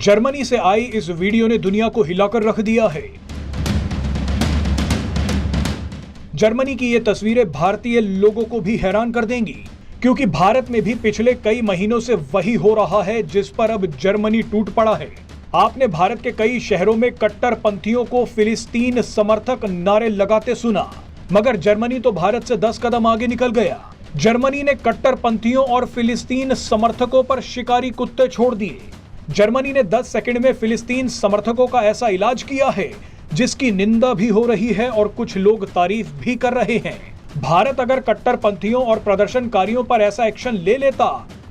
Germany से आई इस video ने दुनिया को हिलाकर रख दिया है। जर्मनी की ये तस्वीरें भारतीय लोगों को भी हैरान कर देंगी, क्योंकि भारत में भी पिछले कई महीनों से वही हो रहा है जिस पर अब जर्मनी टूट पड़ा है। आपने भारत के कई शहरों में कट्टरपंथियों को फिलिस्तीन समर्थक नारे लगाते सुना, मगर जर्मनी तो भारत से 10 कदम आगे निकल गया। जर्मनी ने कट्टरपंथियों और फिलिस्तीन समर्थकों पर शिकारी कुत्ते छोड़ दिए। जर्मनी ने 10 सेकंड में फिलिस्तीन समर्थकों का ऐसा इलाज किया है जिसकी निंदा भी हो रही है और कुछ लोग तारीफ भी कर रहे हैं। भारत अगर कट्टरपंथियों और प्रदर्शनकारियों पर ऐसा एक्शन ले लेता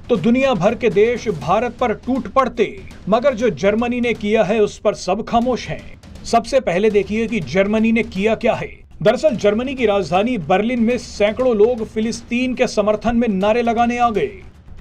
तो दुनिया भर के देश भारत पर टूट पड़ते, मगर जो जर्मनी ने किया है उस पर सब खामोश हैं। सबसे पहले देखिए कि जर्मनी ने किया क्या है। दरअसल जर्मनी की राजधानी बर्लिन में सैकड़ों लोग फिलिस्तीन के समर्थन में नारे लगाने आ गए।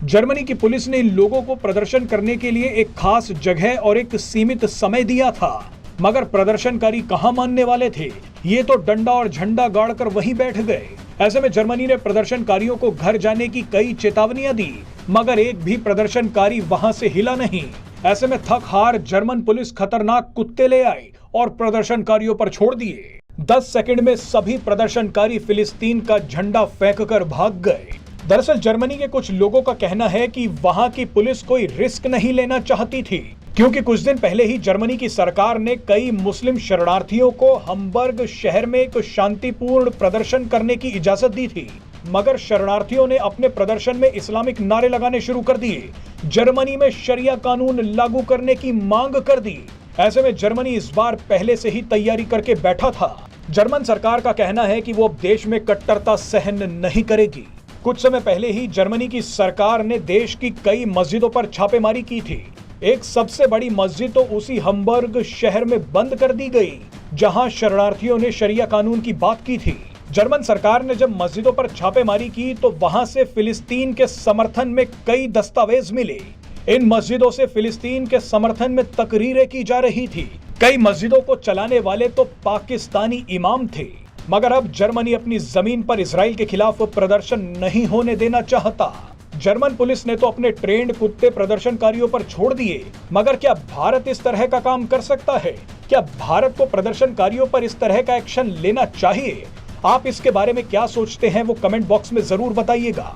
जर्मनी की पुलिस ने इन लोगों को प्रदर्शन करने के लिए एक खास जगह और एक सीमित समय दिया था, मगर प्रदर्शनकारी कहां मानने वाले थे। ये तो डंडा और झंडा गाड़कर वहीं बैठ गए। ऐसे में जर्मनी ने प्रदर्शनकारियों को घर जाने की कई चेतावनियां दी, मगर एक भी प्रदर्शनकारी वहां से हिला नहीं। ऐसे में थक हार जर्मन पुलिस खतरनाक कुत्ते ले आई और प्रदर्शनकारियों पर छोड़ दिए। 10 सेकंड में सभी प्रदर्शनकारी फिलिस्तीन का झंडा फेंककर भाग गए। दरअसल जर्मनी के कुछ लोगों का कहना है कि वहां की पुलिस कोई रिस्क नहीं लेना चाहती थी, क्योंकि कुछ दिन पहले ही जर्मनी की सरकार ने कई मुस्लिम शरणार्थियों को हम्बर्ग शहर में एक शांतिपूर्ण प्रदर्शन करने की इजाजत दी थी, मगर शरणार्थियों ने अपने प्रदर्शन में इस्लामिक नारे लगाने शुरू कर दिए। जर्मनी में शरिया कानून लागू करने की मांग कर दी। ऐसे में जर्मनी इस बार पहले से ही तैयारी करके बैठा था। जर्मन सरकार का कहना है कि वो अब देश में कट्टरता सहन नहीं करेगी। कुछ समय पहले ही जर्मनी की सरकार ने देश की कई मस्जिदों पर छापेमारी की थी। एक सबसे बड़ी मस्जिद तो उसी हम्बर्ग शहर में बंद कर दी गई, जहां शरणार्थियों ने शरिया कानून की बात की थी। जर्मन सरकार ने जब मस्जिदों पर छापेमारी की तो वहां से फिलिस्तीन के समर्थन में कई दस्तावेज मिले। इन मस्जिदों से फिलिस्तीन के समर्थन में तकरीरें की जा रही थी। कई मस्जिदों को चलाने वाले तो पाकिस्तानी इमाम थे। मगर अब जर्मनी अपनी जमीन पर इजराइल के खिलाफ प्रदर्शन नहीं होने देना चाहता। जर्मन पुलिस ने तो अपने ट्रेंड कुत्ते प्रदर्शनकारियों पर छोड़ दिए, मगर क्या भारत इस तरह का काम कर सकता है? क्या भारत को प्रदर्शनकारियों पर इस तरह का एक्शन लेना चाहिए? आप इसके बारे में क्या सोचते हैं वो कमेंट बॉक्स में जरूर बताइएगा।